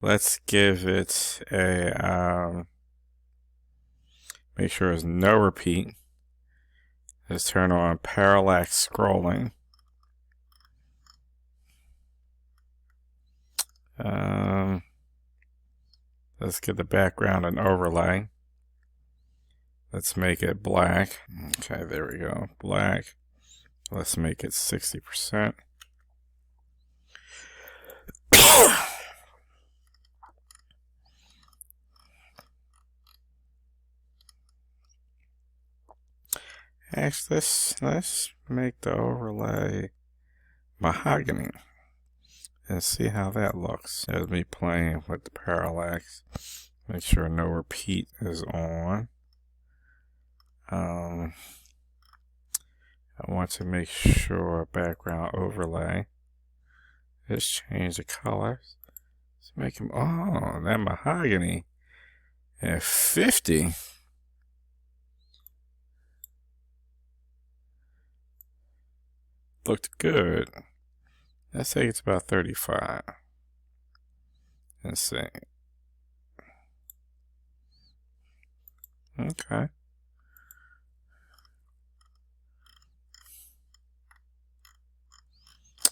Let's give it a, make sure there's no repeat. Let's turn on parallax scrolling. Let's get the background and overlay. Let's make it black. Okay, there we go. Black. Let's make it 60%. Actually, let's make the overlay mahogany and see how that looks. There's me playing with the parallax. Make sure no repeat is on. I want to make sure background overlay. Let's change the colors. Let's make them, oh, that mahogany at 50. Looked good. Let's say it's about 35. Let's see. Okay.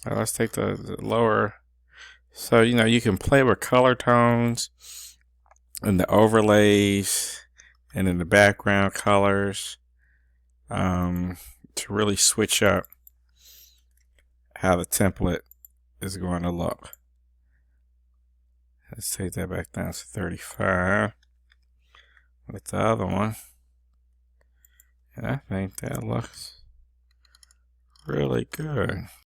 Let's take the lower. So, you can play with color tones and the overlays and in the background colors to really switch up how the template is going to look. Let's take that back down to 35 with the other one. And I think that looks really good.